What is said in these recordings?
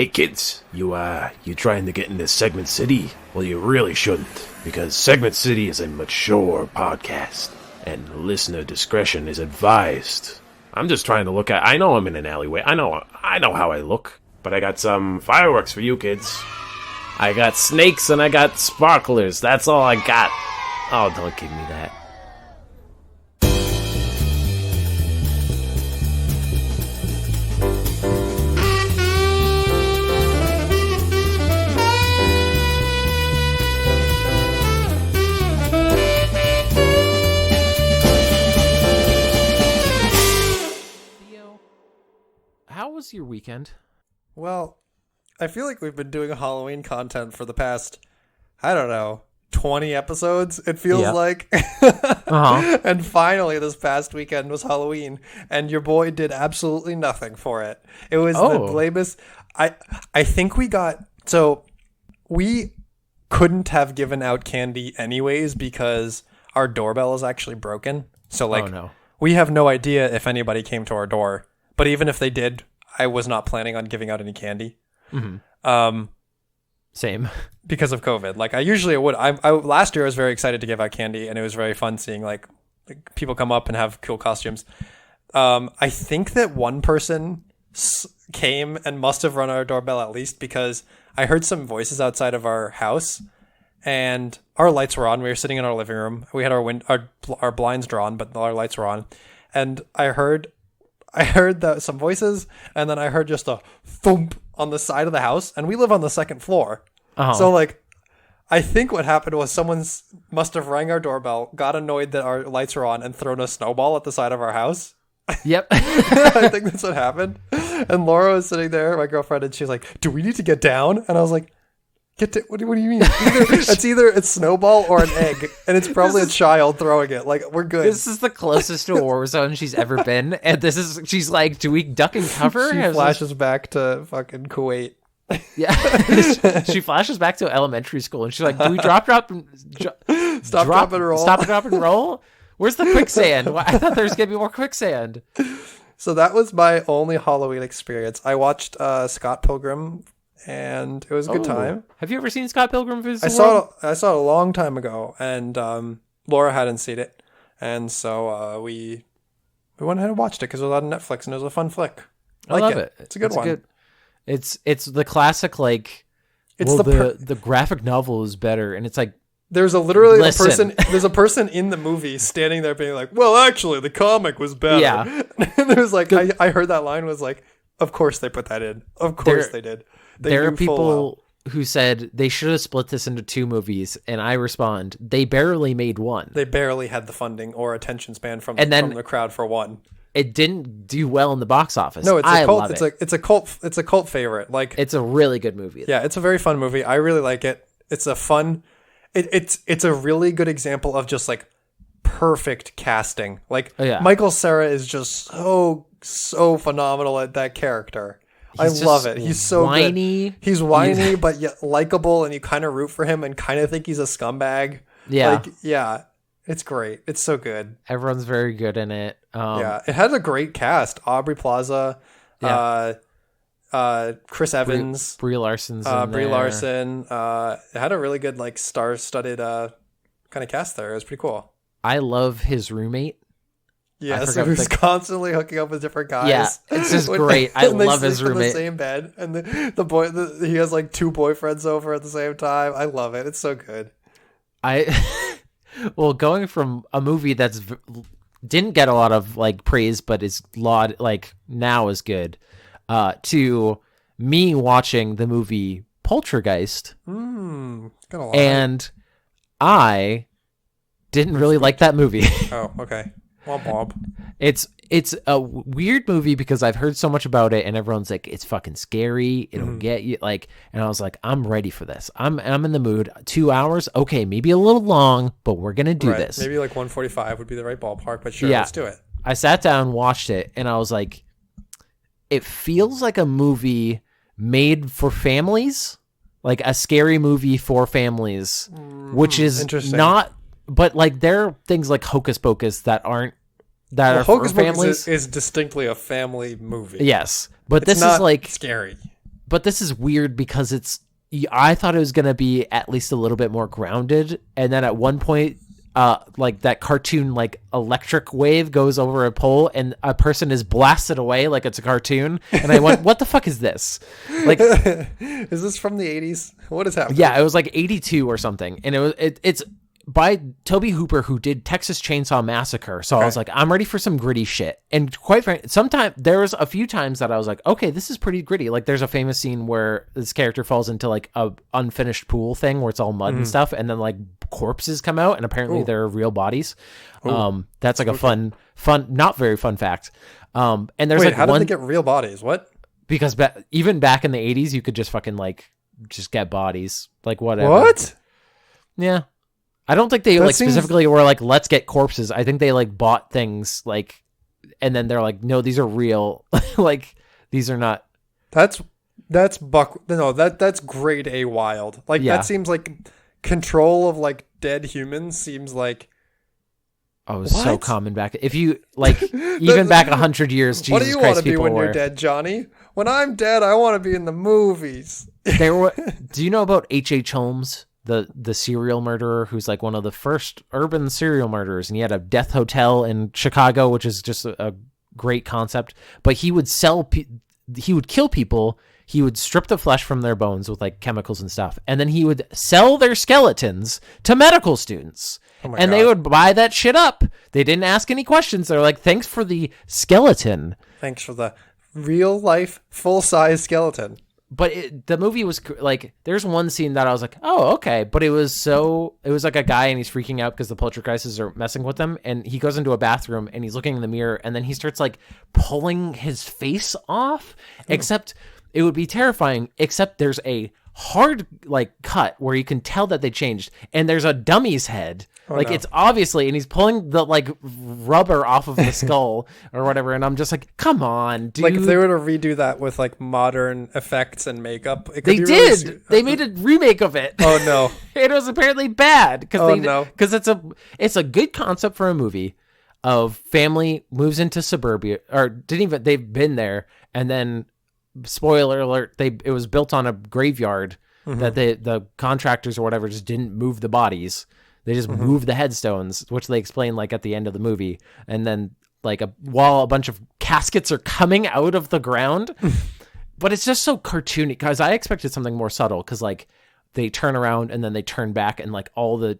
Hey kids, you trying to get into Segment City? Well, you really shouldn't, because Segment City is a mature podcast, and listener discretion is advised. I'm just trying to look at... I know I'm in an alleyway. I know how I look, but I got some fireworks for you kids. I got snakes and I got sparklers. That's all I got. Oh, don't give me that. How was your weekend? Well, I feel like we've been doing Halloween content for the past, I don't know, 20 episodes, it feels like. And finally, this past weekend was Halloween, and your boy did absolutely nothing for it. It was the blamest. I think we got... So, we couldn't have given out candy anyways because our doorbell is actually broken. So, we have no idea if anybody came to our door. But even if they did, I was not planning on giving out any candy. Mm-hmm. Same. Because of COVID. Like, I usually would. Last year, I was very excited to give out candy, and it was very fun seeing, like people come up and have cool costumes. I think that one person came and must have run our doorbell at least because I heard some voices outside of our house, and our lights were on. We were sitting in our living room. We had our blinds drawn, but our lights were on. And I heard some voices, and then I heard just a thump on the side of the house, and we live on the second floor. So, I think what happened was someone must have rang our doorbell, got annoyed that our lights were on, and thrown a snowball at the side of our house. Yep. I think that's what happened. And Laura was sitting there, my girlfriend, and she's like, "Do we need to get down?" And I was like, what do you mean? It's a snowball or an egg, and it's probably a child throwing it. Like, we're good. This is the closest to a war zone she's ever been, and she's like, "Do we duck and cover?" She flashes back to fucking Kuwait. Yeah, she flashes back to elementary school, and she's like, "Do we drop, drop, and roll? Stop, drop, and roll? Where's the quicksand? I thought there was gonna be more quicksand." So that was my only Halloween experience. I watched Scott Pilgrim. And it was a good time. Have you ever seen Scott Pilgrim vs. I saw it a long time ago, and Laura hadn't seen it, and so we went ahead and watched it because it was on Netflix, and it was a fun flick. I love it. It's a good one. It's the classic the graphic novel is better, and it's like there's a person in the movie standing there being like, "Well, actually, the comic was better." Yeah, and it was like I heard that line was like, "Of course they put that in. Of course they did." There are people who said they should have split this into two movies, and I respond, they barely made one. They barely had the funding or attention span from the crowd for one. It didn't do well in the box office. No, it's a cult favorite. Like, it's a really good movie. Yeah, it's a very fun movie. I really like it. It's a fun. It's a really good example of just like perfect casting. Like, Michael Cera is just so phenomenal at that character. I love it. He's so whiny. Good. He's whiny, but yet likable, and you kind of root for him and kind of think he's a scumbag. Yeah. It's great. It's so good. Everyone's very good in it. It had a great cast. Aubrey Plaza, Chris Evans, Brie Larson's Brie Larson. It had a really good like star-studded kind of cast there. It was pretty cool. I love his roommate. Yeah, so he's constantly hooking up with different guys. Yeah, it's just great. I love his roommate. In the same bed, and the boy, he has like two boyfriends over at the same time. I love it. It's so good. Well, going from a movie that's didn't get a lot of like praise, but is now is good, to me watching the movie Poltergeist, and I didn't really like that movie. Oh, okay. Well, Bob. It's a weird movie because I've heard so much about it, and everyone's like, it's fucking scary. It'll get you and I was like, I'm ready for this. I'm in the mood. 2 hours, okay, maybe a little long, but we're gonna do this. Maybe like 145 would be the right ballpark, but sure, let's do it. I sat down, watched it, and I was like, it feels like a movie made for families, like a scary movie for families, which is not. But like there are things like Hocus Pocus that are Hocus for families. Pocus is distinctly a family movie. Yes, but it's this is like scary. but this is weird because I thought it was going to be at least a little bit more grounded. And then at one point, like that cartoon, like electric wave goes over a pole and a person is blasted away like it's a cartoon. And I went, what the fuck is this? Like, is this from the 80s? What is happening? Yeah, it was like 82 or something. And it's by Toby Hooper, who did Texas Chainsaw Massacre. So I was like, I'm ready for some gritty shit. And quite frankly, there was a few times that I was like, okay, this is pretty gritty. Like there's a famous scene where this character falls into like a unfinished pool thing where it's all mud and stuff. And then like corpses come out and apparently they're real bodies. That's like a fun, not very fun fact. And there's like how did they get real bodies? What? Because even back in the 80s, you could just fucking like just get bodies, like whatever. What? Yeah. I don't think they specifically were like, let's get corpses. I think they like bought things like, and then they're like, no, these are real. Like these are not. That's grade A wild. Like that seems like control of like dead humans seems like. Oh, it's so common back. If you like, even back 100 years, Jesus What do you Christ, want to be when were, you're dead, Johnny? When I'm dead, I want to be in the movies. Do you know about H.H. Holmes? The serial murderer who's like one of the first urban serial murderers, and he had a death hotel in Chicago, which is just a great concept. But he would he would kill people, he would strip the flesh from their bones with like chemicals and stuff, and then he would sell their skeletons to medical students. And they would buy that shit up. They didn't ask any questions. They're like, thanks for the skeleton. Thanks for the real life full-size skeleton. But the movie was like, there's one scene that I was like, oh, okay. But it was like a guy and he's freaking out because the poltergeists are messing with him. And he goes into a bathroom and he's looking in the mirror and then he starts like pulling his face off. Except it would be terrifying, except there's a hard like cut where you can tell that they changed. And there's a dummy's head. It's obviously, and he's pulling the like rubber off of the skull or whatever. And I'm just like, come on, dude. Like if they were to redo that with like modern effects and makeup, it could they be did. Really... They made a remake of it. Oh no. It was apparently bad because it's a good concept for a movie of family moves into suburbia or they've been there. And then spoiler alert, it was built on a graveyard that the contractors or whatever just didn't move the bodies. They just moved the headstones, which they explain like at the end of the movie. And then like while a bunch of caskets are coming out of the ground, but it's just so cartoony because I expected something more subtle. Cause like they turn around and then they turn back and like all the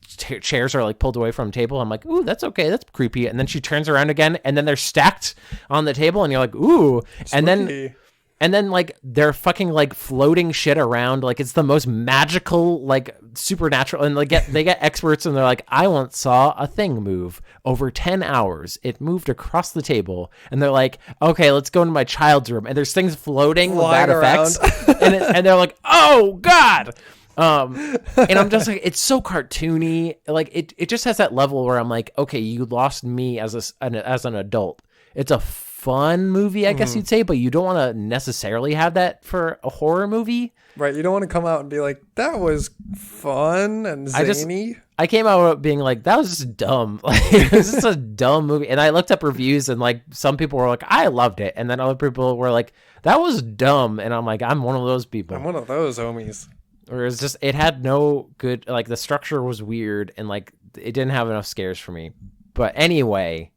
chairs are like pulled away from the table. I'm like, ooh, that's okay. That's creepy. And then she turns around again and then they're stacked on the table and you're like, ooh, Spooky. And then like they're fucking like floating shit around. Like it's the most magical, like supernatural. And they get experts and they're like, I once saw a thing move over 10 hours. It moved across the table. And they're like, okay, let's go into my child's room. And there's things floating with bad effects. and they're like, oh God. And I'm just like, it's so cartoony. Like it just has that level where I'm like, okay, you lost me as an adult. It's a fun movie, I guess you'd say, but you don't want to necessarily have that for a horror movie. Right. You don't want to come out and be like, that was fun and zany. I came out being like, that was just dumb. Like, it was just a dumb movie. And I looked up reviews and like some people were like, I loved it. And then other people were like, that was dumb. And I'm like, I'm one of those people. I'm one of those homies. Or it's just, it had no good, like the structure was weird and like it didn't have enough scares for me. But anyway,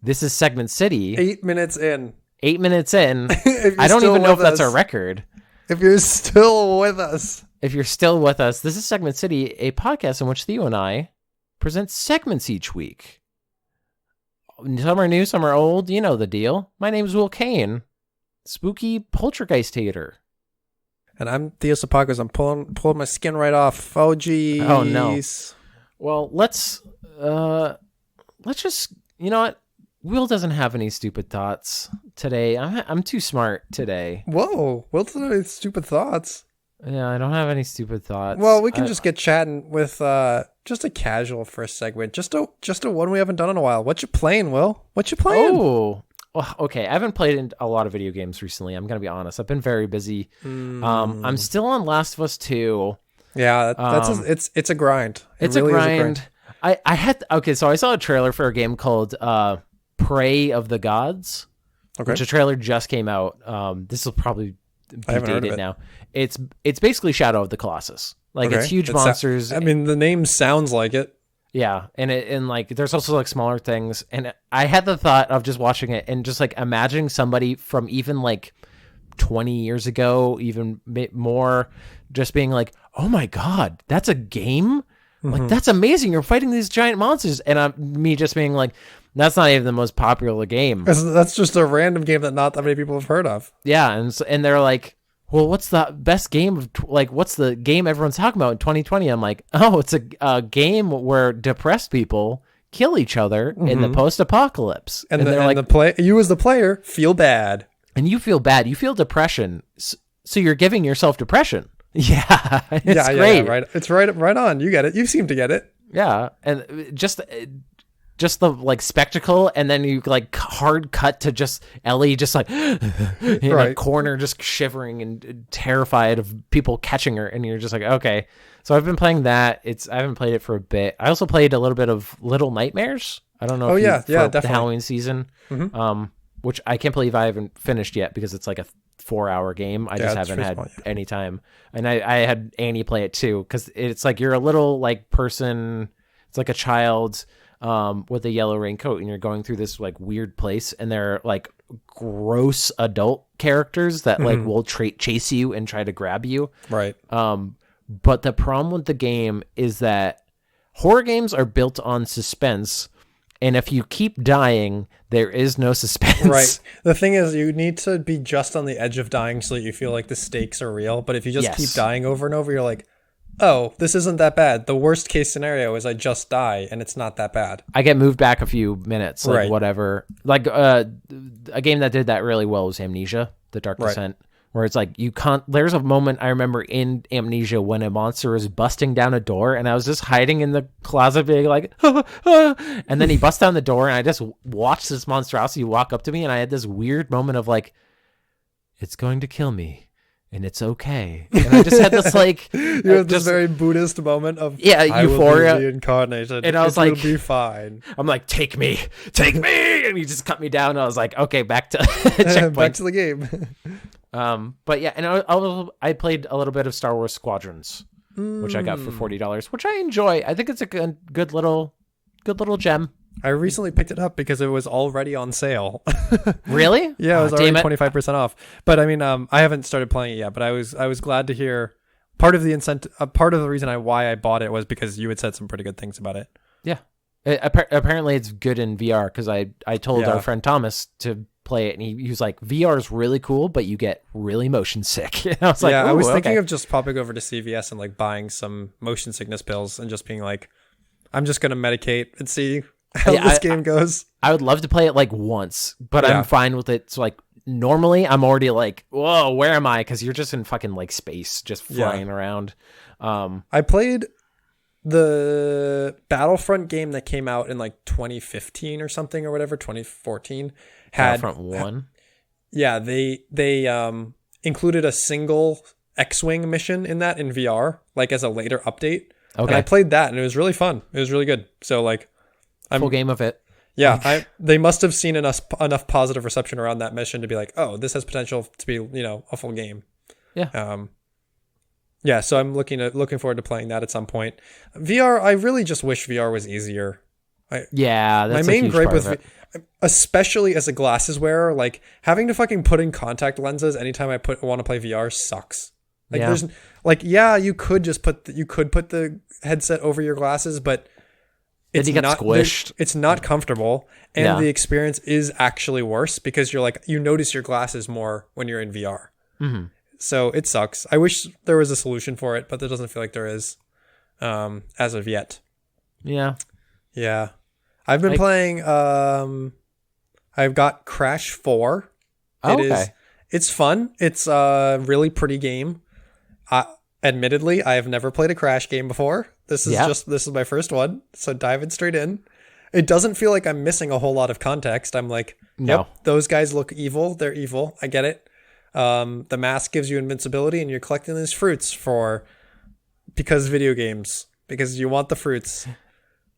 this is Segment City. 8 minutes in. 8 minutes in. I don't even know if that's a record. If you're still with us. If you're still with us, this is Segment City, a podcast in which Theo and I present segments each week. Some are new, some are old. You know the deal. My name is Will Kane, spooky poltergeist hater. And I'm Theo Sapakos. I'm pulling my skin right off. Oh, geez. Oh, no. Well, let's just, you know what? Will doesn't have any stupid thoughts today. I'm too smart today. Whoa, Will doesn't have any stupid thoughts. Yeah, I don't have any stupid thoughts. Well, we can just get chatting with just a casual first segment. Just a one we haven't done in a while. What you playing, Will? What you playing? Oh, well, okay. I haven't played in a lot of video games recently. I'm gonna be honest. I've been very busy. I'm still on Last of Us 2. Yeah, it's a grind. It's really a grind. So I saw a trailer for a game called Prey of the Gods, which a trailer just came out. This will probably I haven't heard of dated it. now. It's basically Shadow of the Colossus. Like it's huge monsters. I mean, the name sounds like it. Yeah, and like there's also like smaller things, and I had the thought of just watching it and just like imagining somebody from even like 20 years ago, even more, just being like, "Oh my god, that's a game! Like that's amazing! You're fighting these giant monsters," and me just being like, "That's not even the most popular game." That's just a random game that not that many people have heard of. Yeah, and they're like, well, what's the best game of like what's the game everyone's talking about in 2020? I'm like, oh, it's a game where depressed people kill each other in the post-apocalypse, And they're like, you as the player feel bad. and you feel bad, you feel depression, so you're giving yourself depression. Yeah, it's great. Yeah, right. It's right on. You get it. You seem to get it. Yeah, and just the like spectacle, and then you like hard cut to just Ellie just like in a corner just shivering and terrified of people catching her, and you're just like, okay. So I've been playing that. I haven't played it for a bit. I also played a little bit of Little Nightmares. I don't know. Definitely. The Halloween season, which I can't believe I haven't finished yet because it's like a 4-hour game. I just haven't had any time, and I had Annie play it too because it's like you're a little like person. It's like a child with a yellow raincoat, and you're going through this like weird place, and they're like gross adult characters that like will chase you and try to grab you. Right. But the problem with the game is that horror games are built on suspense, and if you keep dying, there is no suspense. Right. The thing is, you need to be just on the edge of dying so that you feel like the stakes are real. But if you just keep dying over and over, you're like, oh, this isn't that bad. The worst case scenario is I just die, and it's not that bad. I get moved back a few minutes, like whatever. Like a game that did that really well was Amnesia: The Dark Descent, where it's like you can't. There's a moment I remember in Amnesia when a monster is busting down a door, and I was just hiding in the closet, being like, and then he busts down the door, and I just watched this monstrosity walk up to me, and I had this weird moment of like, it's going to kill me. And it's okay. And I just had this like you had this very Buddhist moment of euphoria, I will be reincarnated, and I was like, "It'll be fine." I'm like, take me, and he just cut me down. And I was like, okay, back to checkpoint. Back to the game. But yeah, and I played a little bit of Star Wars Squadrons, which I got for $40, which I enjoy. I think it's a good little gem. I recently picked it up because it was already on sale. Really? Yeah, it was already 25% off. But I mean, I haven't started playing it yet. But I was glad to hear part of the incentive. Part of the reason why I bought it was because you had said some pretty good things about it. Yeah, apparently it's good in VR because I told our friend Thomas to play it, and he was like, VR is really cool, but you get really motion sick. And I was like, I was thinking of just popping over to CVS and like buying some motion sickness pills and just being like, I'm just gonna medicate and see how this game goes. I would love to play it like once, but I'm fine with it. So like normally I'm already like, whoa, where am I? Because you're just in fucking like space, just flying around. I played the Battlefront game that came out in like 2015 or something or whatever, 2014. Battlefront 1. Yeah, they included a single X-Wing mission in that in VR, like as a later update. Okay. And I played that, and it was really fun. It was really good. So like, full game of it. Yeah, they must have seen enough positive reception around that mission to be like, oh, this has potential to be, a full game. Yeah. Yeah. So I'm looking forward to playing that at some point. VR, I really just wish VR was easier. That's my main gripe with, especially as a glasses wearer, like having to fucking put in contact lenses anytime I want to play VR sucks. Like there's like, you could just put the headset over your glasses, but it's not squished. It's not comfortable, and the experience is actually worse because you're like, you notice your glasses more when you're in VR. Mm-hmm. So it sucks. I wish there was a solution for it, but there doesn't feel like there is as of yet. Yeah. Yeah. I've been playing I've got Crash 4. It's fun. It's a really pretty game. Admittedly, I have never played a Crash game before. This is my first one, so diving straight in. It doesn't feel like I'm missing a whole lot of context. I'm like, yep, those guys look evil. They're evil. I get it. The mask gives you invincibility, and you're collecting these fruits because video games, because you want the fruits.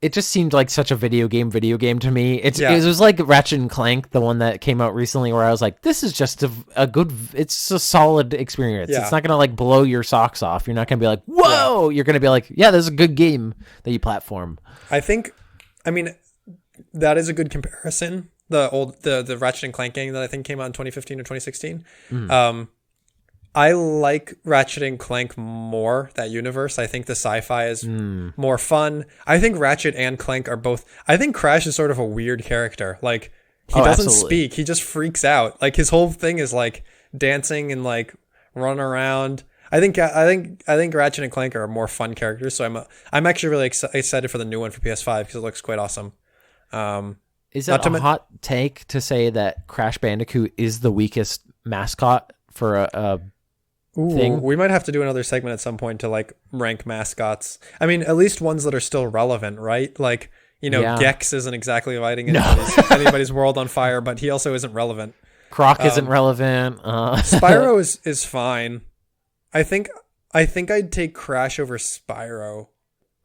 it just seemed like such a video game to me. It Yeah. was like Ratchet and Clank, the one that came out recently, where I was like, this is just a good, it's a solid experience. Yeah. It's not going to like blow your socks off. You're not going to be like, whoa, you're going to be like, yeah, this is a good game that you platform. I mean, that is a good comparison. The Ratchet and Clank game that I think came out in 2015 or 2016. I like Ratchet and Clank more, that universe. I think the sci-fi is more fun. I think Ratchet and Clank are both... I think Crash is sort of a weird character. Like, he doesn't speak. He just freaks out. Like, his whole thing is, like, dancing and, like, running around. I think Ratchet and Clank are more fun characters, so I'm actually really excited for the new one for PS5 because it looks quite awesome. Is it a hot take to say that Crash Bandicoot is the weakest mascot for a thing? We might have to do another segment at some point to like rank mascots. I mean, at least ones that are still relevant, right? Like, Gex isn't exactly lighting anybody's world on fire, but he also isn't relevant. Croc isn't relevant. Spyro is fine. I think I'd take Crash over Spyro,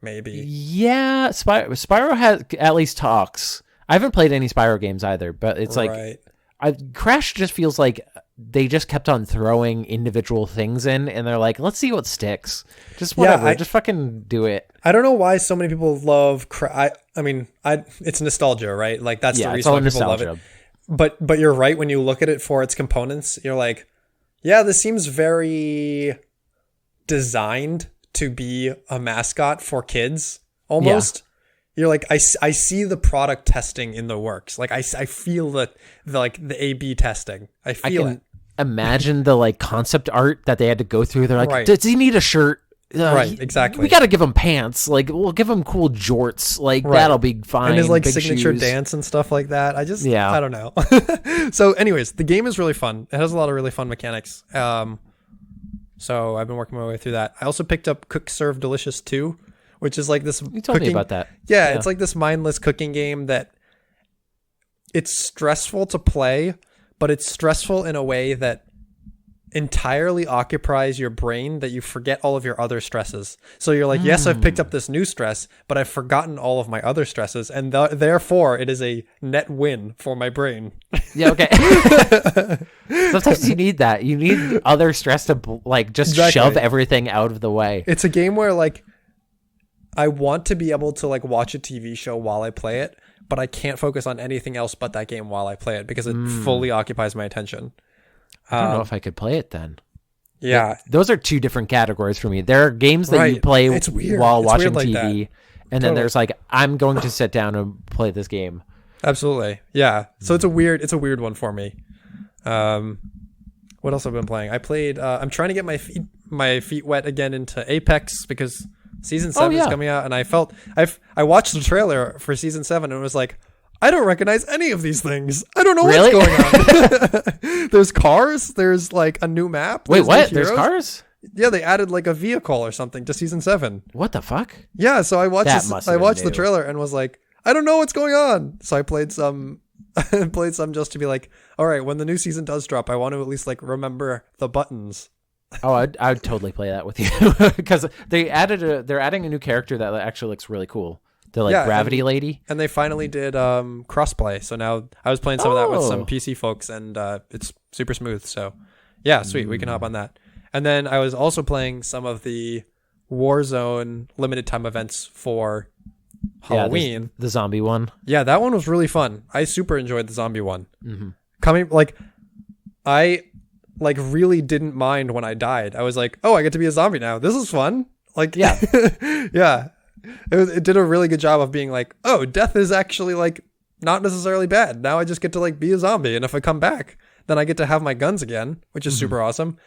maybe. Yeah, Spyro has at least talks. I haven't played any Spyro games either, but it's like Crash just feels like they just kept on throwing individual things in, and they're like, let's see what sticks. Just whatever, just fucking do it. I don't know why so many people love I mean, it's nostalgia, right? Like that's the reason why people love it. But you're right, when you look at it for its components, you're like, yeah, this seems very designed to be a mascot for kids almost. You're like, I see the product testing in the works. Like I feel the A/B testing. I can imagine the like concept art that they had to go through. They're like, does he need a shirt? Right, exactly. We got to give him pants. Like, we'll give him cool jorts. Like, that'll be fine. And his like big signature shoes. dance and stuff like that. I don't know. So anyways, the game is really fun. It has a lot of really fun mechanics. So I've been working my way through that. I also picked up Cook Serve Delicious 2, which is like this You told me about that. Yeah, it's like this mindless cooking game that it's stressful to play, but it's stressful in a way that entirely occupies your brain that you forget all of your other stresses. So you're like, yes, I've picked up this new stress, but I've forgotten all of my other stresses, and therefore it is a net win for my brain. Yeah, okay. Sometimes you need that. You need other stress to like just shove everything out of the way. It's a game where like I want to be able to like watch a TV show while I play it, but I can't focus on anything else but that game while I play it because it fully occupies my attention. I don't know if I could play it then. Yeah. Those are two different categories for me. There are games that you play while watching like TV, and then there's like, I'm going to sit down and play this game. Absolutely. Yeah. So it's a weird one for me. What else have I been playing? I played I'm trying to get my feet wet again into Apex because season 7 is coming out, and I watched the trailer for season 7 and it was like, I don't recognize any of these things. I don't know what's going on. There's cars. There's like a new map. Wait, what? There's cars? Yeah, they added like a vehicle or something to season 7. What the fuck? Yeah, so I watched the trailer and was like, I don't know what's going on. So I played some just to be like, all right, when the new season does drop, I want to at least like remember the buttons. Oh, I'd totally play that with you because they're adding a new character that actually looks really cool. The like Gravity Lady. And they finally did crossplay. So now I was playing some of that with some PC folks, and it's super smooth. So yeah, sweet. We can hop on that. And then I was also playing some of the Warzone limited time events for Halloween. The zombie one. Yeah, that one was really fun. I super enjoyed the zombie one. Mm-hmm. I really didn't mind when I died. I was like, oh, I get to be a zombie now. This is fun. Like, yeah. Yeah. It did a really good job of being like, oh, death is actually like not necessarily bad. Now I just get to like be a zombie, and if I come back, then I get to have my guns again, which is super awesome.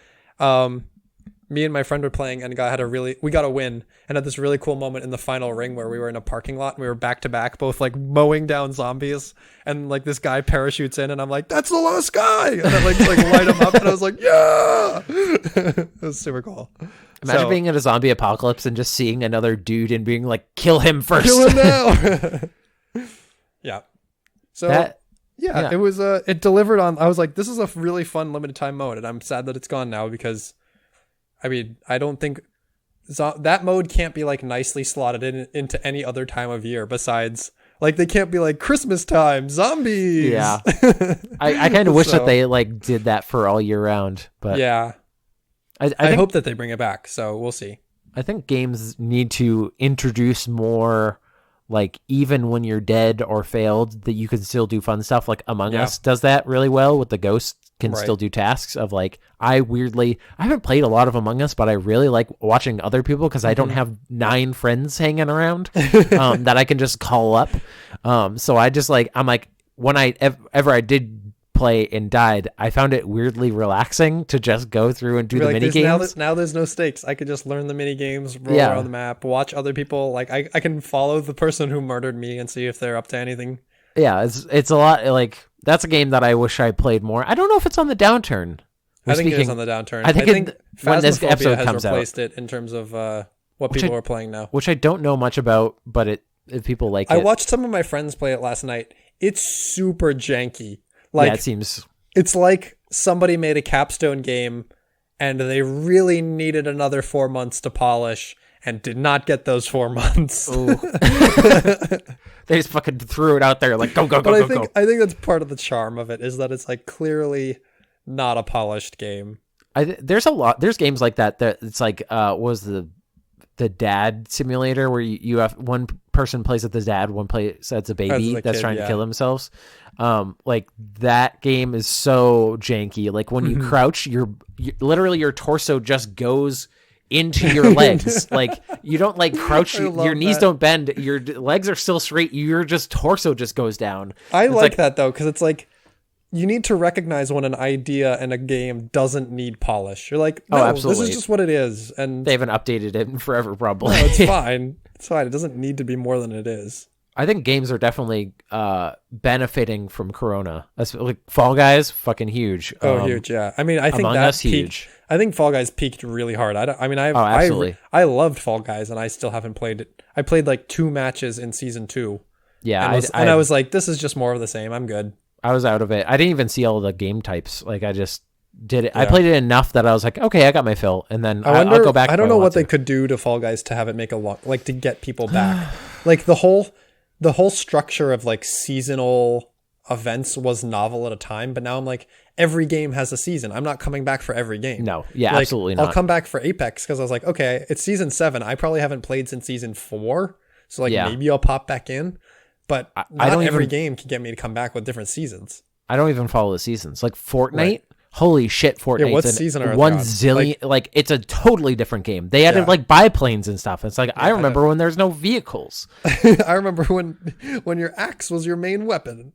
Me and my friend were playing, and we got a win, and had this really cool moment in the final ring where we were in a parking lot and we were back to back, both like mowing down zombies, and like this guy parachutes in, and I'm like, that's the last guy, and I like light him up, and I was like, yeah. It was super cool. Imagine being in a zombie apocalypse and just seeing another dude and being like, kill him first. Kill him now. Yeah. So it was it delivered on. I was like, this is a really fun limited time mode, and I'm sad that it's gone now because, I mean, I don't think that mode can't be like nicely slotted into any other time of year besides like they can't be like Christmas time zombies. Yeah. I kind of wish that they like did that for all year round, but yeah, I hope that they bring it back. So we'll see. I think games need to introduce more, like, even when you're dead or failed, that you can still do fun stuff. Like Among Us does that really well with the ghosts can still do tasks of like, I haven't played a lot of Among Us, but I really like watching other people because I don't have 9 friends hanging around that I can just call up. So I just like, I'm like, when I did play and died, I found it weirdly relaxing to just go through and do the mini games. Now there's no stakes. I could just learn the mini games, roll around the map, watch other people. Like I can follow the person who murdered me and see if they're up to anything. Yeah, it's a lot. Like that's a game that I wish I played more. I don't know if it's on the downturn. I think it is on the downturn. I think when this episode has comes replaced out, it in terms of what people are playing now. Which I don't know much about, but if people like it. I watched some of my friends play it last night. It's super janky. Like, yeah, it seems. It's like somebody made a capstone game and they really needed another 4 months to polish and did not get those 4 months. They just fucking threw it out there like, go. I think that's part of the charm of it is that it's like clearly not a polished game. There's games like that it's like, what was the dad simulator where you have one person plays as the dad, one plays as a baby that's trying to kill themselves. Like that game is so janky. Like when you crouch, literally your torso just goes into your legs. Like you don't like crouch, your knees don't bend, your legs are still straight, your just torso just goes down. I like that though, because it's like you need to recognize when an idea in a game doesn't need polish. You're like, no, absolutely. This is just what it is. And they haven't updated it in forever, probably. No, it's fine. It's fine. It doesn't need to be more than it is. I think games are definitely benefiting from Corona. That's like Fall Guys, fucking huge. Huge, yeah. I mean, I think that's huge. I think Fall Guys peaked really hard. Absolutely. I loved Fall Guys, and I still haven't played it. I played like 2 matches in season 2. Yeah, and I was like, this is just more of the same. I'm good. I was out of it. I didn't even see all the game types. Like I just did it. Yeah. I played it enough that I was like, okay, I got my fill, and then I'll go back. I don't know what they could do to Fall Guys to have it make to get people back. Like the whole structure of like seasonal events was novel at a time, but now I'm like, every game has a season. I'm not coming back for every game. No, yeah, like, absolutely not. I'll come back for Apex because I was like, okay, it's season 7. I probably haven't played since season 4, so like maybe I'll pop back in. But not every game can get me to come back with different seasons. I don't even follow the seasons. Like Fortnite, right. Holy shit, Fortnite! Yeah, what season are 1 zillion? Like it's a totally different game. They added like biplanes and stuff. It's like I remember when there's no vehicles. I remember when your axe was your main weapon.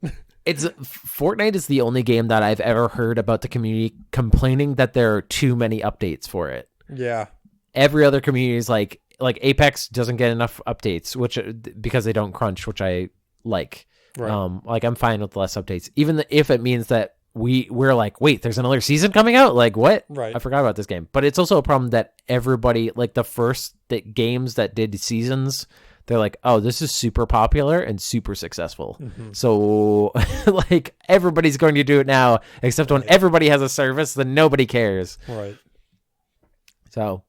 Fortnite is the only game that I've ever heard about the community complaining that there are too many updates for it. Yeah. Every other community is like Apex doesn't get enough updates, which because they don't crunch, which I like. Right. Like I'm fine with less updates, even if it means that we're like, wait, there's another season coming out. Like what? Right. I forgot about this game. But it's also a problem that everybody, like the first games that did seasons, they're like, oh, this is super popular and super successful. Mm-hmm. So like everybody's going to do it now, except when everybody has a service, then nobody cares. Right. So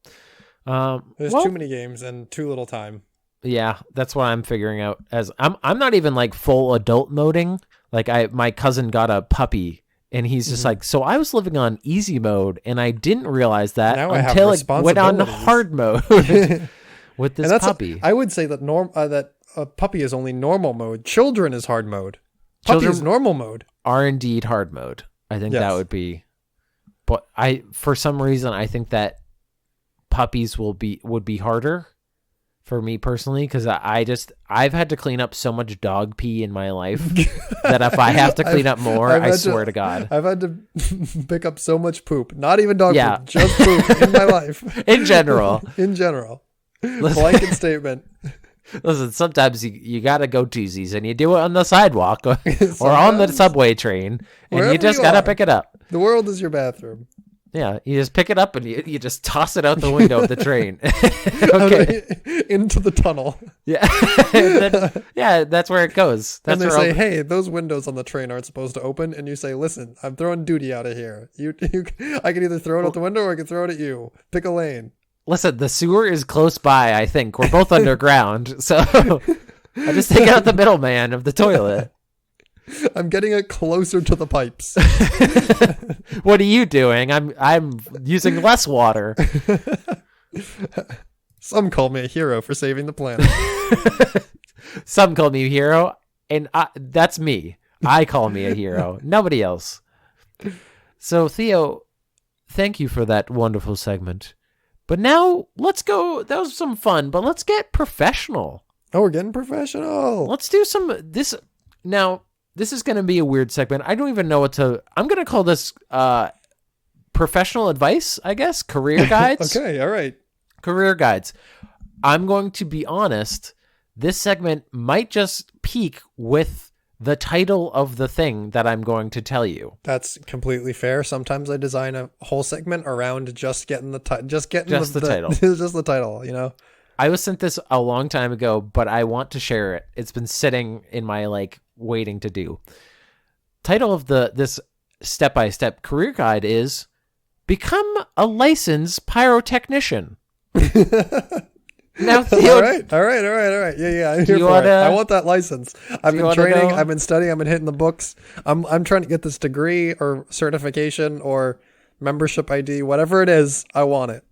there's too many games and too little time. Yeah, that's what I'm figuring out. As I'm not even like full adult moding. Like my cousin got a puppy and he's just like, so I was living on easy mode and I didn't realize that until it went on hard mode with this puppy. I would say that that a puppy is only normal mode. Children is hard mode. Puppy is normal mode. Are indeed hard mode. I think that would be, but for some reason I think that puppies would be harder. For me personally, because I've had to clean up so much dog pee in my life that if I have to clean up more, I swear to God. I've had to pick up so much poop. Not even dog poop, just poop in my life. In general. In general. Blanket statement. Listen, sometimes you got to go doozies and you do it on the sidewalk or on the subway train and you just got to pick it up. The world is your bathroom. Yeah, you just pick it up and you just toss it out the window of the train. Okay. Into the tunnel. Yeah. Yeah, that's where it goes. That's and they say, hey, those windows on the train aren't supposed to open. And you say, listen, I'm throwing duty out of here. I can either throw it out the window or I can throw it at you. Pick a lane. Listen, the sewer is close by, I think. We're both underground, so I just take out the middleman of the toilet. I'm getting it closer to the pipes. What are you doing? I'm using less water. Some call me a hero for saving the planet. Some call me a hero, and that's me. I call me a hero. Nobody else. So, Theo, thank you for that wonderful segment. But now, let's go. That was some fun, but let's get professional. Oh, we're getting professional. Let's do this. Now, this is going to be a weird segment. I don't even know what to... I'm going to call this professional advice, I guess. Career guides. Okay, all right. Career guides. I'm going to be honest. This segment might just peak with the title of the thing that I'm going to tell you. That's completely fair. Sometimes I design a whole segment around just getting the title. Just the title. Just the title, you know? I was sent this a long time ago, but I want to share it. It's been sitting in my, waiting to do. Title of this step-by-step career guide is Become a Licensed Pyrotechnician. Now, Theo, all right. Yeah. I'm here for it. I want that license. I've been training. I've been studying. I've been hitting the books. I'm trying to get this degree or certification or membership ID, whatever it is. I want it.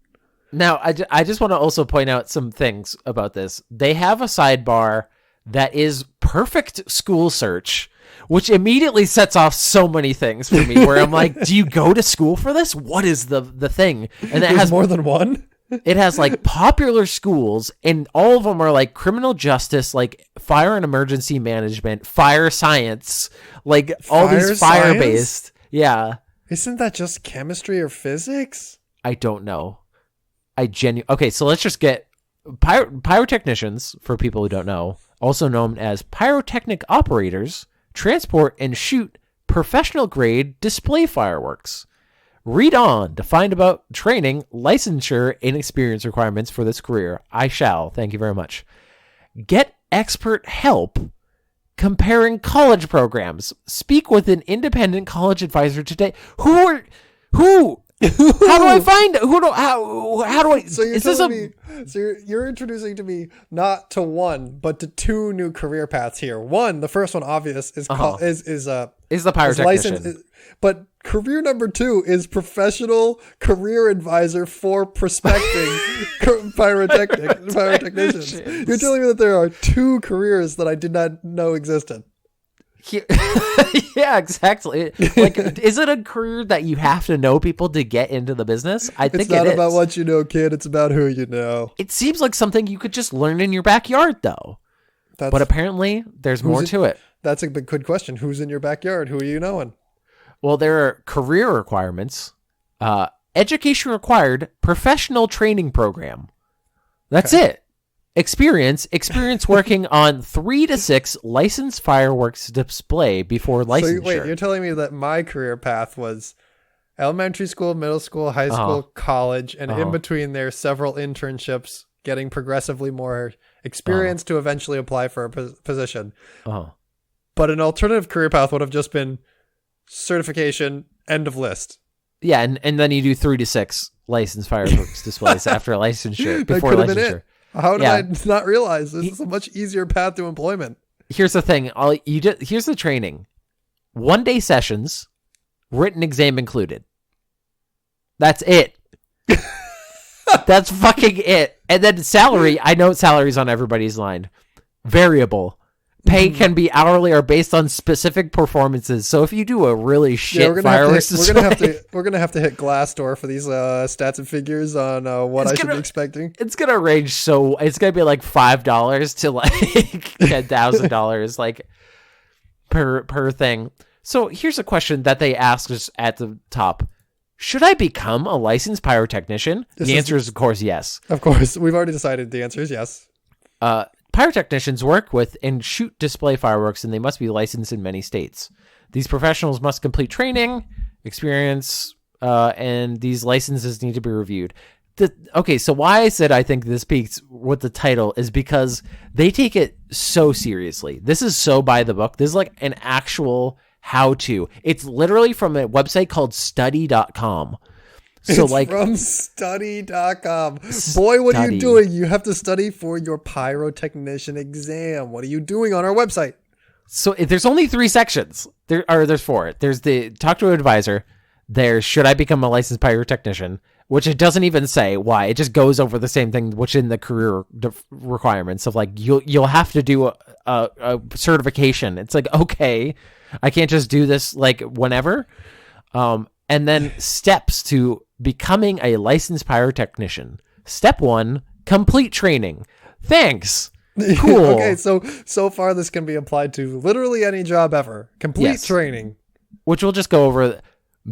Now, I just want to also point out some things about this. They have a sidebar that is perfect school search, which immediately sets off so many things for me. Where I'm like, do you go to school for this? What is the thing? And it has more than one. It has popular schools, and all of them are criminal justice, fire and emergency management, fire science, all these fire based. Yeah. Isn't that just chemistry or physics? I don't know. Okay, so let's just get pyrotechnicians, for people who don't know, also known as pyrotechnic operators, transport and shoot professional grade display fireworks. Read on to find about training, licensure, and experience requirements for this career. I shall. Thank you very much. Get expert help comparing college programs. Speak with an independent college advisor today. Who? How do I find? How do I? So you're telling me? So you're introducing to me not to one, but to two new career paths here. One, the first one, obvious, is the pyrotechnician. But career number 2 is professional career advisor for prospecting pyrotechnicians. You're telling me that there are 2 careers that I did not know existed. Yeah, exactly. Is it a career that you have to know people to get into the business? I think it's not about what you know, kid. It's about who you know. It seems like something you could just learn in your backyard, though. But apparently, there's more to it. That's a good question. Who's in your backyard? Who are you knowing? Well, there are career requirements. Education required, professional training program. That's it. Experience working on 3 to 6 licensed fireworks display before licensure. So wait, you're telling me that my career path was elementary school, middle school, high school, college, and in between there several internships, getting progressively more experience to eventually apply for a position. But an alternative career path would have just been certification, end of list. Yeah, and then you do 3 to 6 licensed fireworks displays after licensure, before that could have licensure. been it. How did I not realize this is a much easier path to employment? Here's the thing. Here's the training. 1-day sessions, written exam included. That's it. That's fucking it. And then salary. I know salary's on everybody's line. Variable. Pay can be hourly or based on specific performances. So if you do a really shit fireworks display, we're gonna have to hit Glassdoor for these stats and figures on what I should be expecting. It's gonna range, so it's gonna be $5 to $10,000 per thing. So here's a question that they ask us at the top: should I become a licensed pyrotechnician? The answer is, of course, yes. Of course, we've already decided the answer is yes. Pyrotechnicians work with and shoot display fireworks, and they must be licensed in many states. These professionals must complete training, experience, and these licenses need to be reviewed. So why I said I think this peaks with the title is because they take it so seriously. This is so by the book. This is an actual how-to. It's literally from a website called study.com. So It's like from study.com. Boy, what are you doing? You have to study for your pyrotechnician exam. What are you doing on our website? So there's only 3 sections. There's 4. There's the talk to an advisor. There's should I become a licensed pyrotechnician, which it doesn't even say why. It just goes over the same thing, which in the career requirements of like you'll have to do a certification. It's like, okay, I can't just do this like whenever. And then steps to becoming a licensed pyrotechnician. Step 1, complete training. Thanks. Cool. Okay, so far this can be applied to literally any job ever. Complete training. Which we'll just go over.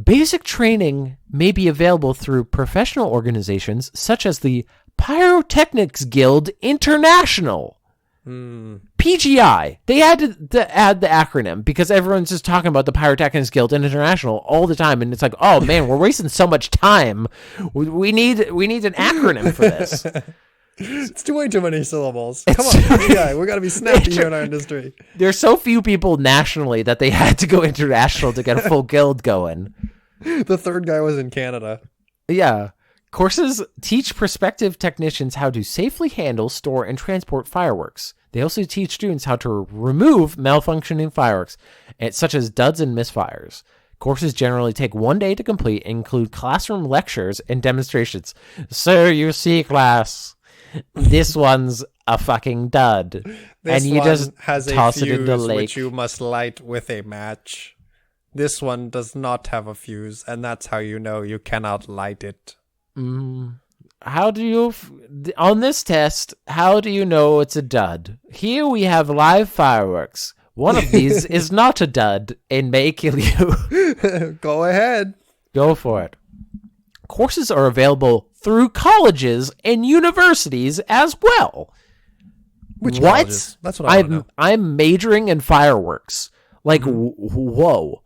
Basic training may be available through professional organizations such as the Pyrotechnics Guild International. PGI. They had to add the acronym because everyone's just talking about the Pyrotechnics Guild International all the time, and it's like, oh man, we're wasting so much time. We need an acronym for this. It's way too many syllables. Come on, PGI. We got to be snappy here in our industry. There's so few people nationally that they had to go international to get a full guild going. The third guy was in Canada. Yeah. Courses teach prospective technicians how to safely handle, store, and transport fireworks. They also teach students how to remove malfunctioning fireworks, such as duds and misfires. Courses generally take 1 day to complete and include classroom lectures and demonstrations. So you see, class, this one's a fucking dud. This and you one just has toss a fuse it in the lake. which you must light with a match. This one does not have a fuse, and that's how you know you cannot light it. How do you, on this test, how do you know it's a dud? Here we have live fireworks. One of these is not a dud and may kill you. Go ahead. Go for it. Courses are available through colleges and universities as well. Which what? colleges? That's what I want to know. I'm majoring in fireworks. Like, whoa.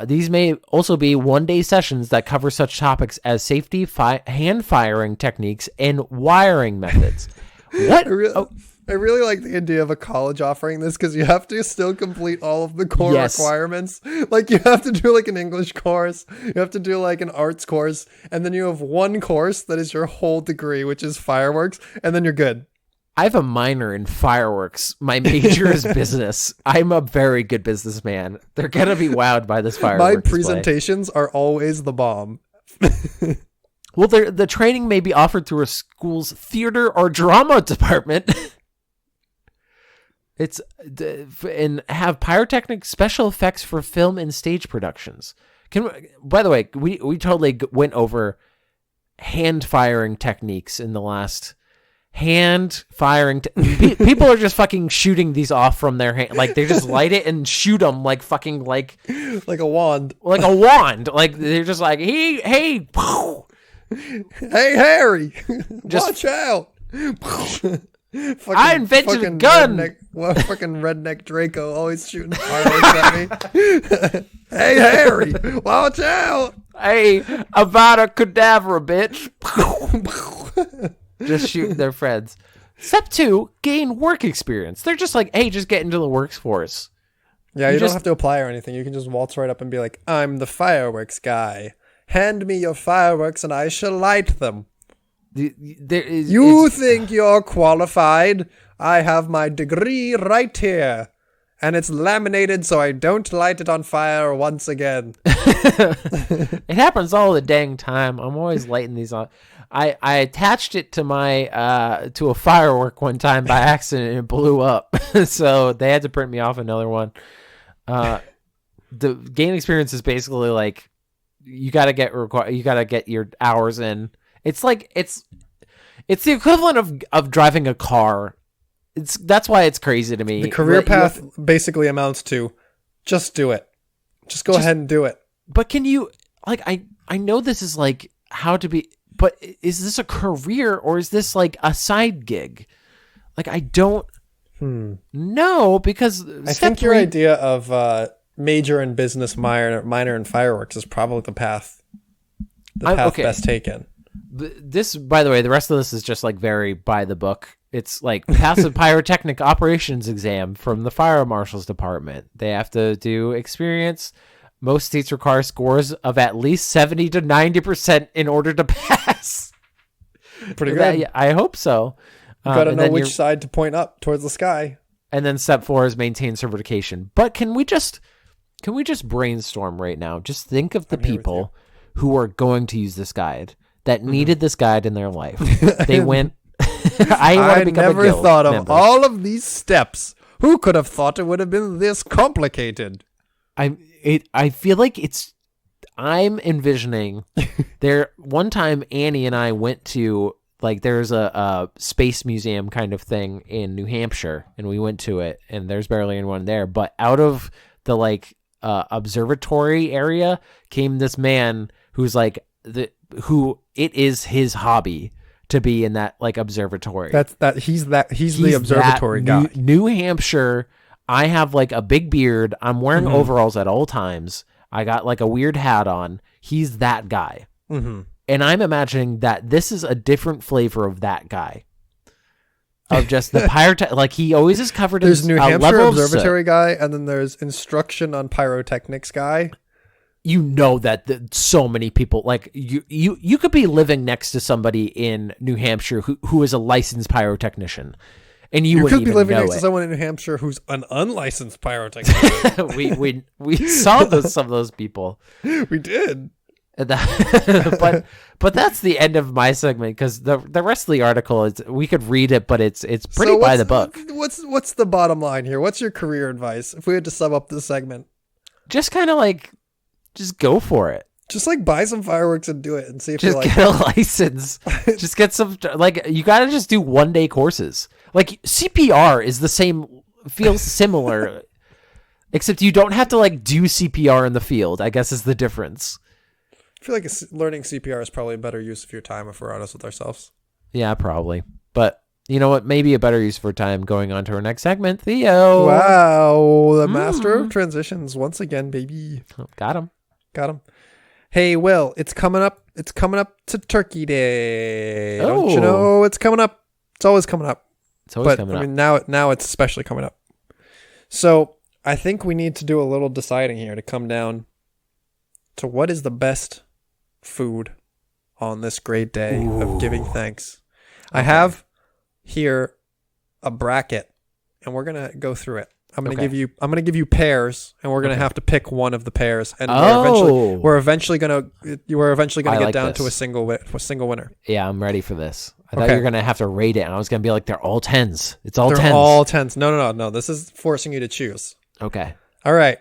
These may also be 1 day sessions that cover such topics as safety, hand firing techniques, and wiring methods. What? I really like the idea of a college offering this because you have to still complete all of the core requirements. Like you have to do like an English course, you have to do like an arts course, and then you have one course that is your whole degree, which is fireworks, and then you're good. I have a minor in fireworks. My major is business. I'm a very good businessman. They're going to be wowed by this fireworks My presentations are always the bomb. Well, the training may be offered through a school's theater or drama department. And have pyrotechnic special effects for film and stage productions. By the way, we totally went over hand firing techniques in the last... Hand firing. People are just fucking shooting these off from their hand. Like they just light it and shoot them like fucking like a wand. Like a wand. Like they're just like, hey, hey Harry, watch out. I invented a gun. Fucking redneck Draco always shooting fireworks at me. Hey Harry, watch out. Hey, Avada Kedavra, bitch. Just shooting their friends. Step 2, gain work experience. They're just like, hey, just get into the workforce. Yeah, you don't have to apply or anything. You can just waltz right up and be like, I'm the fireworks guy. Hand me your fireworks and I shall light them. You think you're qualified? I have my degree right here. And it's laminated so I don't light it on fire once again. It happens all the dang time. I'm always lighting these on. I attached it to my to a firework one time by accident and it blew up. So they had to print me off another one. The gain experience is basically like you gotta get your hours in. It's like it's the equivalent of driving a car. That's why it's crazy to me. The career path basically amounts to just do it. Just go ahead and do it. But can you like I know this is like how to be, but is this a career or is this like a side gig? Like I don't know because I think your idea of major in business, minor in fireworks is probably the path best taken. This, by the way, the rest of this is just like very by the book. It's like passive pyrotechnic operations exam from the fire marshal's department. They have to do experience most states require scores of at least 70 to 90% in order to pass. Pretty good. I hope so. You got to know which side to point up towards the sky. And then step 4 is maintain certification. But can we just brainstorm right now? Just think of the people who are going to use this guide that needed this guide in their life. They went. I never thought of all of these steps. Who could have thought it would have been this complicated? I feel like I'm envisioning there. One time, Annie and I went to there's a space museum kind of thing in New Hampshire, and we went to it, and there's barely anyone there. But out of the observatory area came this man who's who it is his hobby to be in that observatory. He's the observatory guy. New Hampshire. I have a big beard. I'm wearing overalls at all times. I got a weird hat on. He's that guy. Mm-hmm. And I'm imagining that this is a different flavor of that guy. Of just the pyrotech, he always is covered there's in New Hampshire observatory guy, and then there's instruction on pyrotechnics guy. You know that so many people you could be living next to somebody in New Hampshire who is a licensed pyrotechnician, and you could be living next to someone in New Hampshire who's an unlicensed pyrotechnician. we saw some of those people. We did. But that's the end of my segment, because the rest of the article is, we could read it, but it's pretty by the book. What's the bottom line here? What's your career advice if we had to sum up this segment? Just kind of just go for it. Just buy some fireworks and do it and see if just you get a license. Just get some you gotta just do 1-day courses. CPR is the same, feels similar, except you don't have to do CPR in the field, I guess, is the difference. I feel like learning CPR is probably a better use of your time if we're honest with ourselves. Yeah, probably. But you know what? Maybe a better use for time going on to our next segment. Theo. Wow. The master of transitions once again, baby. Got him. Hey, Will, it's coming up. It's coming up to Turkey Day. Oh. Don't you know it's coming up? It's always coming up. It's always coming up. I mean, now it's especially coming up. So I think we need to do a little deciding here to come down to what is the best food on this great day of giving thanks. Okay. I have here a bracket, and we're gonna go through it. I'm gonna give you pairs, and we're gonna have to pick one of the pairs, and we're eventually gonna get down to a single winner. Yeah, I'm ready for this. I thought you were gonna have to rate it, and I was gonna be like, they're all 10s. It's all 10s. They're all 10s. No. This is forcing you to choose. Okay. All right.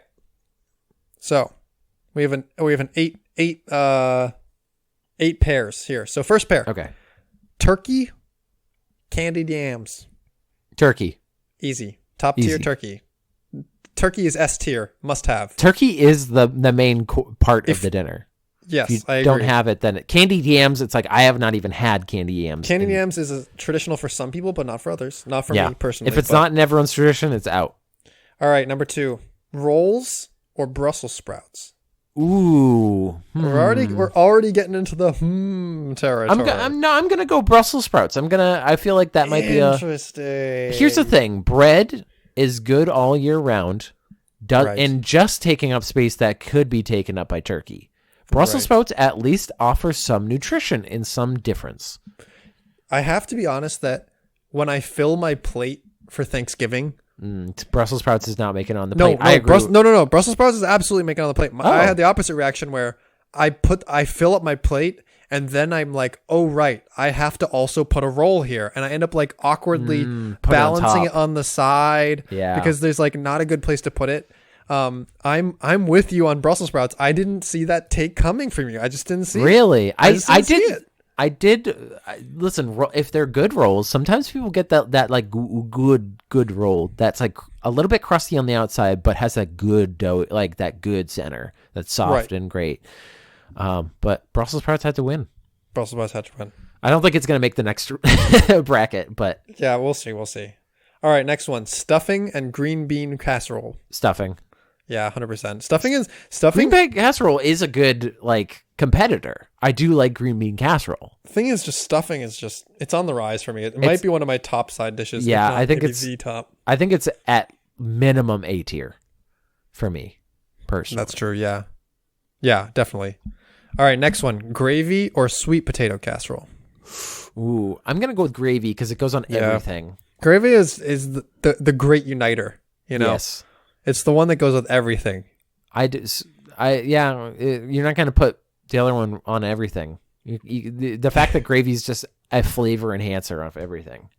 So we have an eight pairs here. So first pair. Okay. Turkey, candied yams. Turkey. Easy. Top tier turkey. Turkey is S tier. Must have. Turkey is the main part of the dinner. Yes, if you don't have it, then candied yams. It's I have not even had candied yams. Candied yams is traditional for some people, but not for others. Not for me personally. If it's not in everyone's tradition, it's out. All right, number 2, rolls or Brussels sprouts. Ooh, we're already getting into the territory. I'm gonna go Brussels sprouts. I feel like that might be interesting. Here's the thing: bread is good all year round, and just taking up space that could be taken up by turkey. Brussels sprouts at least offer some nutrition in some difference. I have to be honest that when I fill my plate for Thanksgiving, Brussels sprouts is not making it on the plate. No. Brussels sprouts is absolutely making it on the plate. I had the opposite reaction where I fill up my plate and then I'm like, oh right, I have to also put a roll here, and I end up awkwardly balancing it on the side because there's not a good place to put it. I'm with you on Brussels sprouts. I didn't see that take coming from you. I just didn't see it. Really? I did. I did listen. If they're good rolls, sometimes people get that good roll that's a little bit crusty on the outside, but has that good dough, that good center that's soft and great. But Brussels sprouts had to win. Brussels sprouts had to win. I don't think it's gonna make the next bracket, but yeah, we'll see. All right, next one: stuffing and green bean casserole. Stuffing. Yeah, 100%. Stuffing. Green bean casserole is a good competitor. I do like green bean casserole. The thing is, stuffing is it's on the rise for me. It might be one of my top side dishes. Yeah, I think it's the top. I think it's at minimum A tier for me. personally. That's true. Yeah. Yeah, definitely. All right, next one. Gravy or sweet potato casserole? Ooh, I'm gonna go with gravy because it goes on everything. Gravy is the great uniter. You know, Yes, it's the one that goes with everything. You're not gonna put the other one on everything. The fact that gravy is just a flavor enhancer of everything.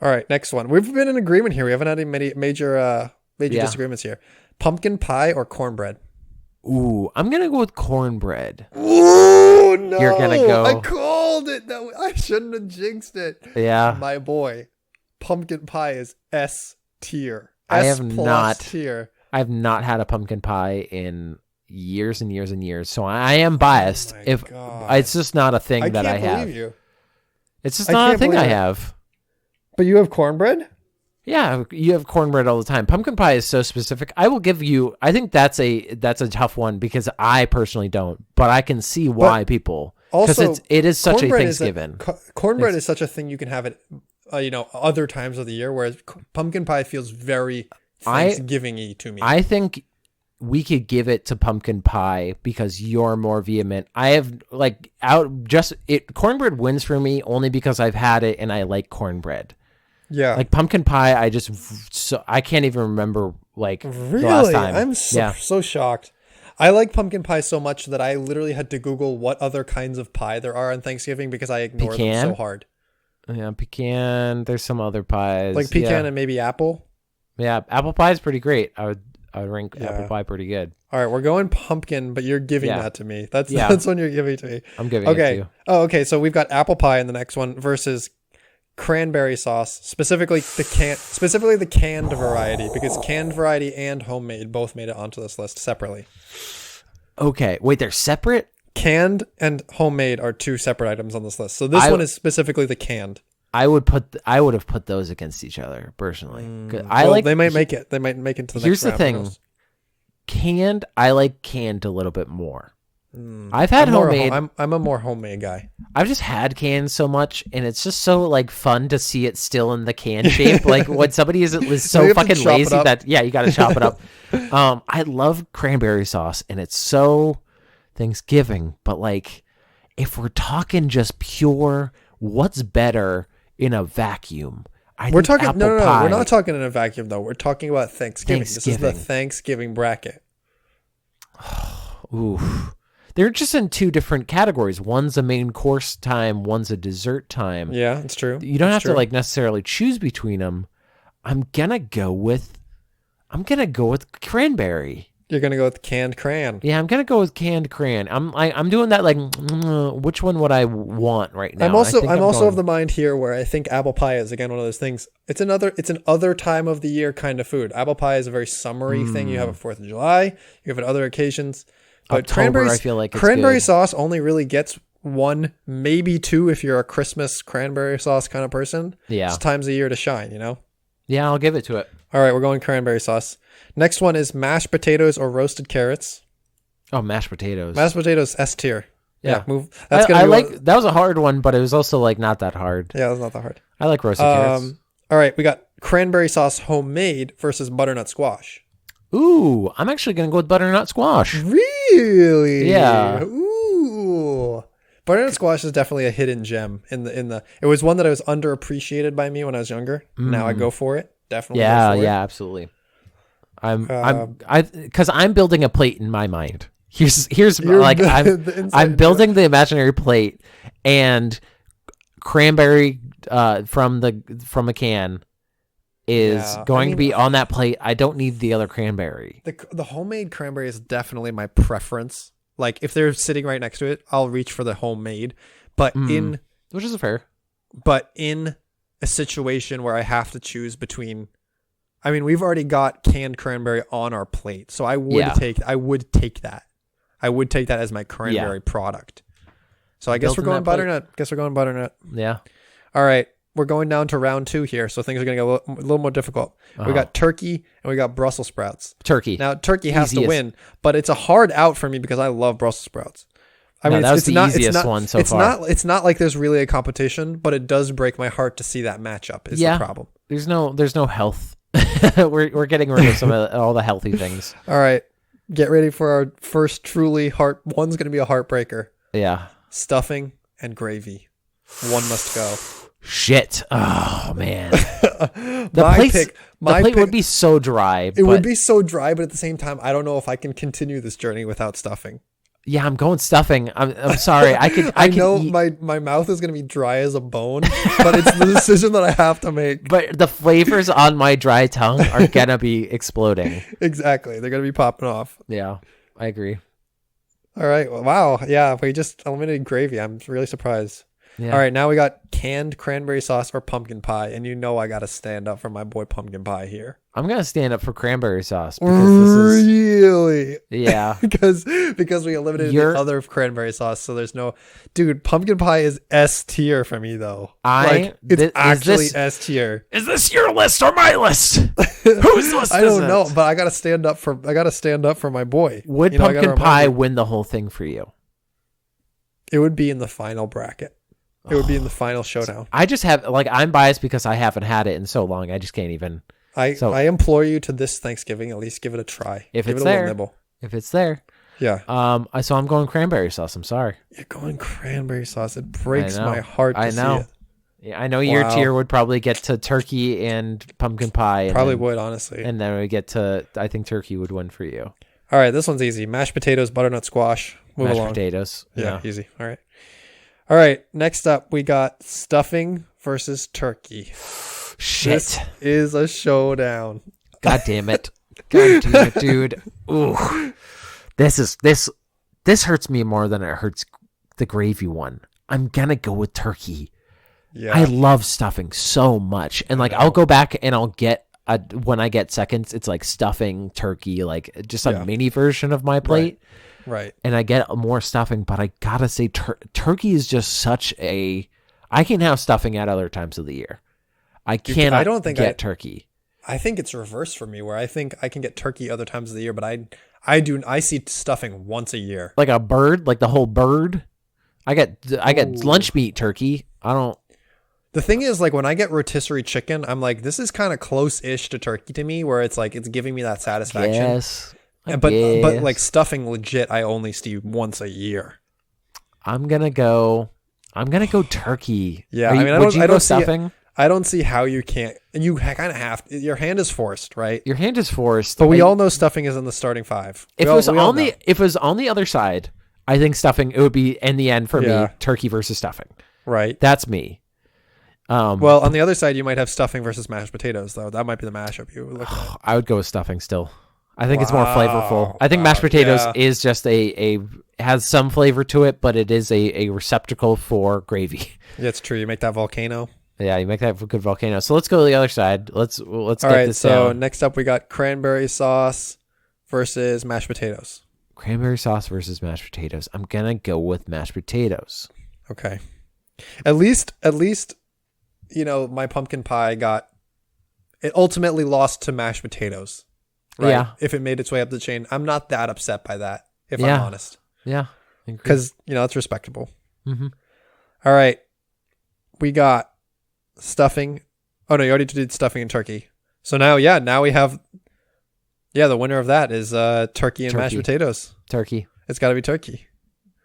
All right, next one. We've been in agreement here. We haven't had any major disagreements here. Pumpkin pie or cornbread? Ooh, I'm gonna go with cornbread. Ooh, no! You're gonna go. I called it. I shouldn't have jinxed it. Yeah, My boy, pumpkin pie is S tier. I S have plus not. tier. I have not had a pumpkin pie in years and years and years, so I am biased. my If God. it's just not a thing that I can't have. believe you. It's just I not a can't thing I believe it. have. But you have cornbread? Yeah, you have cornbread all the time. Pumpkin pie is so specific. I will give you. I think that's a tough one because I personally don't, but I can see why people. Also, it is such a cornbread Thanksgiving. Cornbread is such a thing you can have at other times of the year, whereas pumpkin pie feels very Thanksgiving-y to me. I think we could give it to pumpkin pie because you're more vehement. I have cornbread wins for me only because I've had it and I like cornbread. Yeah. Like pumpkin pie, I can't even remember the Really? last time. I'm so shocked. I like pumpkin pie so much that I literally had to Google what other kinds of pie there are on Thanksgiving because I ignore them so hard. Yeah, pecan. There's some other pies. Like pecan and maybe apple. Yeah, apple pie is pretty great. I would rank apple pie pretty good. All right, we're going pumpkin, but you're giving that to me. That's one you're giving to me. I'm giving it to you. Oh, okay. So we've got apple pie in the next one versus cranberry sauce, specifically the canned variety, because canned variety and homemade both made it onto this list separately. Okay, wait, they're separate? Canned and homemade are two separate items on this list. So this one is specifically the canned. I would have put those against each other personally. They might make it. They might make it to the next round. Here's the thing. Canned, I like canned a little bit more. I've had homemade. I'm a more homemade guy. I've just had canned so much, and it's just so fun to see it still in the can shape. Like when somebody is so fucking lazy that you got to chop it up. I love cranberry sauce, and it's so Thanksgiving. But if we're talking just pure, what's better in a vacuum? We're talking no. We're not talking in a vacuum though. We're talking about Thanksgiving. This is the Thanksgiving bracket. Ooh. They're just in two different categories. One's a main course time, one's a dessert time. Yeah, it's true. You don't have to necessarily choose between them. I'm gonna go with cranberry. You're gonna go with canned cran. Yeah, I'm gonna go with canned cran. I'm doing that which one would I want right now? I'm also of the mind here where I think apple pie is again one of those things. It's an other time of the year kind of food. Apple pie is a very summery thing. You have it 4th of July. You have it other occasions. But October, I feel like cranberry sauce only really gets 1, maybe 2 if you're a Christmas cranberry sauce kind of person. Yeah. It's times a year to shine, Yeah, I'll give it to it. All right, we're going cranberry sauce. Next one is mashed potatoes or roasted carrots. Oh, mashed potatoes. Mashed potatoes S tier. Yeah, move. That's that was a hard one, but it was also not that hard. Yeah, it was not that hard. I like roasted carrots. All right, we got cranberry sauce homemade versus butternut squash. Ooh, I'm actually gonna go with butternut squash. Really? Yeah. Ooh. Butternut squash is definitely a hidden gem in the. It was one that I was underappreciated by me when I was younger. Now I go for it. Definitely. Yeah, absolutely. Because I'm building a plate in my mind. Here's I'm building the imaginary plate, and cranberry from a can is going to be on that plate. I don't need the other cranberry. The homemade cranberry is definitely my preference. Like if they're sitting right next to it, I'll reach for the homemade. But which is fair. But in a situation where I have to choose between, I mean, we've already got canned cranberry on our plate, so I would take that. I would take that as my cranberry product. So I guess we're going butternut. Yeah. All right. We're going down to round 2 here, so things are going to get a little more difficult. We got turkey and we got Brussels sprouts. Turkey. Now, turkey has to win, but it's a hard out for me because I love Brussels sprouts. I mean, that was the easiest one so far. It's not like there's really a competition, but it does break my heart to see that matchup is the problem. There's no health. we're getting rid of some of all the healthy things. All right. Get ready for our first truly one's going to be a heartbreaker. Yeah. Stuffing and gravy. One must go. Shit. Oh man. My plate would be so dry. It would be so dry, but at the same time, I don't know if I can continue this journey without stuffing. Yeah, I'm going stuffing. I'm sorry. I know eat. my mouth is going to be dry as a bone, but it's the decision that I have to make. But the flavors on my dry tongue are gonna be exploding. Exactly. They're going to be popping off. Yeah, I agree. All right. Wow. Yeah, we just eliminated gravy. I'm really surprised. Yeah. All right, now we got canned cranberry sauce or pumpkin pie, and you know I got to stand up for my boy pumpkin pie here. I'm gonna stand up for cranberry sauce because this is really, yeah. because we eliminated the other cranberry sauce, so there's no dude. Pumpkin pie is S tier for me though. It's actually S tier. Is this your list or my list? Whose list? I don't know, but I got to stand up for my boy. Would pumpkin pie win the whole thing for you? It would be in the final bracket. It would be in the final showdown. I just have I'm biased because I haven't had it in so long. I just can't even. I implore you to this Thanksgiving at least give it a try. If give it's it a there, nibble. If it's there, yeah. So I'm going cranberry sauce. I'm sorry. You're going cranberry sauce. It breaks my heart to see it. Yeah, I know your tier would probably get to turkey and pumpkin pie. Probably would, honestly. And then we get to. I think turkey would win for you. All right, this one's easy. Mashed potatoes, butternut squash. Move Mashed along. Potatoes. Yeah, easy. All right, next up we got stuffing versus turkey. Shit. This is a showdown. God damn it. God damn it, dude. Ooh. This hurts me more than it hurts the gravy one. I'm gonna go with turkey. Yeah. I love stuffing so much. And I'll go back and I'll get when I get seconds, it's like stuffing, turkey, like just a mini version of my plate. Right. And I get more stuffing, but I gotta say, turkey is just such a. I can have stuffing at other times of the year. I cannot. I don't think get turkey. I think it's reversed for me, where I think I can get turkey other times of the year, but I see stuffing once a year. Like a bird, like the whole bird. I get lunch meat turkey. I don't. The thing is, when I get rotisserie chicken, I'm like, this is kind of close-ish to turkey to me, where it's it's giving me that satisfaction. Yes. But stuffing legit, I only see once a year. I'm gonna go turkey. Yeah, I don't stuffing. I don't see how you can't. You kind of have to. Your hand is forced, right? Your hand is forced. But we all know stuffing is in the starting five. If it was on the other side, I think stuffing. It would be in the end for me turkey versus stuffing. Right. That's me. Well, on the other side, you might have stuffing versus mashed potatoes, though. That might be the mashup you would look at. I would go with stuffing still. I think it's more flavorful. I think mashed potatoes is just has some flavor to it, but it is a receptacle for gravy. Yeah, it's true. You make that volcano. Yeah, you make that a good volcano. So let's go to the other side. Let's get this down. So next up, we got cranberry sauce versus mashed potatoes. Cranberry sauce versus mashed potatoes. I'm gonna go with mashed potatoes. Okay. At least, my pumpkin pie it ultimately lost to mashed potatoes. Right? Yeah. If it made its way up the chain, I'm not that upset by that, if I'm honest. Yeah. Because, it's respectable. Mm-hmm. All right. We got stuffing. Oh, no, you already did stuffing and turkey. So now we have, the winner of that is turkey and mashed potatoes. Turkey. It's got to be turkey.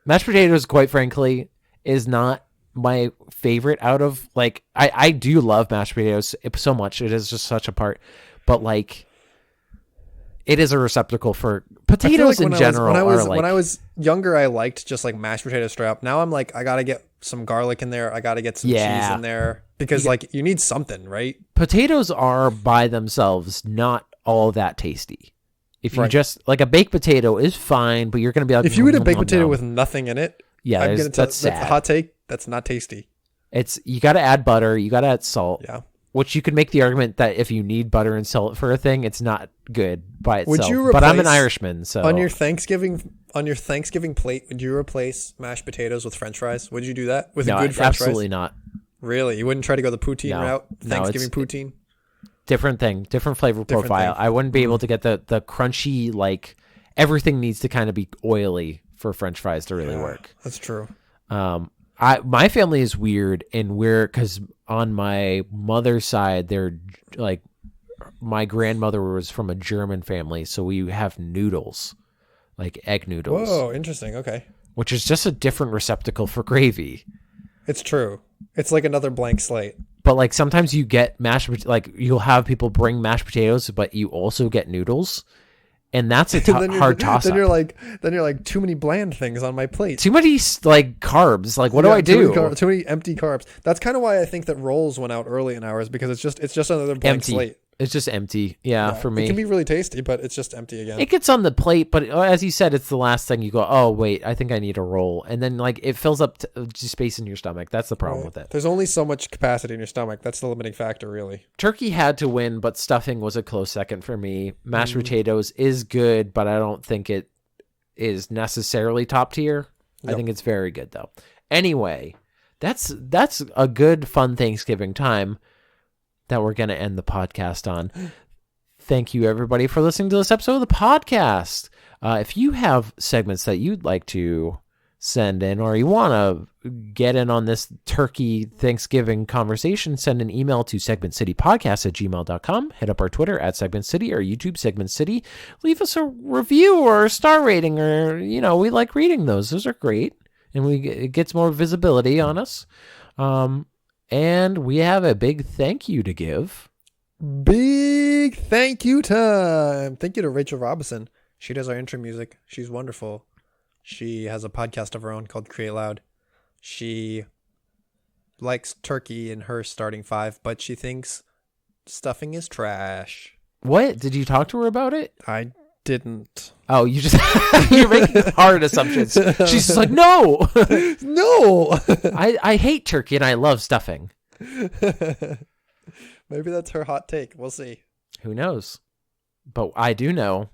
Mashed potatoes, quite frankly, is not my favorite out of, I do love mashed potatoes so much. It is just such a part. But, it is a receptacle for potatoes in general. When I was younger, I liked just mashed potatoes straight up. Now I'm I gotta get some garlic in there. I gotta get some cheese in there because you need something, right? Potatoes are by themselves not all that tasty. If you just a baked potato is fine, but you're gonna be like, if you eat a baked potato with nothing in it, that's a hot take. That's not tasty. You got to add butter. You got to add salt. Yeah. Which you could make the argument that if you need butter and salt for a thing, it's not good by itself. Would you replace, but I'm an Irishman, so on your Thanksgiving plate, would you replace mashed potatoes with French fries? Would you do that with a good French fries? Absolutely not. Really, you wouldn't try to go the poutine route? Thanksgiving poutine. Different thing, different flavor profile. I wouldn't be able to get the crunchy. Everything needs to kind of be oily for French fries to really work. That's true. My family is weird, and because on my mother's side, they're my grandmother was from a German family, so we have noodles. like egg noodles, Whoa, interesting. Okay. which is just a different receptacle for gravy. It's true. It's like another blank slate. But like sometimes you get like you'll have people bring mashed potatoes, but you also get noodles, and that's a hard toss up. Then you're like too many bland things on my plate. Too many like carbs. Like what do I do? Too many empty carbs. That's kind of why I think that rolls went out early in ours, because it's just another blank Empty. slate. It's just empty. Yeah, for me. It can be really tasty, but it's just empty again. It gets on the plate, but as you said, it's the last thing you go, oh, wait, I think I need a roll. And then like it fills up space in your stomach. That's the problem with it. There's only so much capacity in your stomach. That's the limiting factor, really. Turkey had to win, but stuffing was a close second for me. Mashed potatoes is good, but I don't think it is necessarily top tier. Yep. I think it's very good, though. Anyway, that's a good, fun Thanksgiving time that we're going to end the podcast on. Thank you, everybody, for listening to this episode of the podcast. If you have segments that you'd like to send in, or you want to get in on this turkey Thanksgiving conversation, send an email to segmentcitypodcast@gmail.com. Hit up our Twitter @segmentcity or YouTube Segment City. Leave us a review or a star rating, or, we like reading those. Those are great. And it gets more visibility on us. And we have a big thank you to give. Big thank you time. Thank you to Rachel Robinson. She does our intro music. She's wonderful. She has a podcast of her own called Create Loud. She likes turkey in her starting five, but she thinks stuffing is trash. What? Did you talk to her about it? I didn't. Oh, you're making hard assumptions. She's just like, no. No. I hate turkey and I love stuffing. Maybe that's her hot take. We'll see. Who knows? But I do know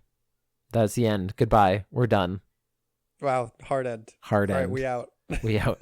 that's the end. Goodbye. We're done. Wow. Hard end. Hard All end. right, we out. We out.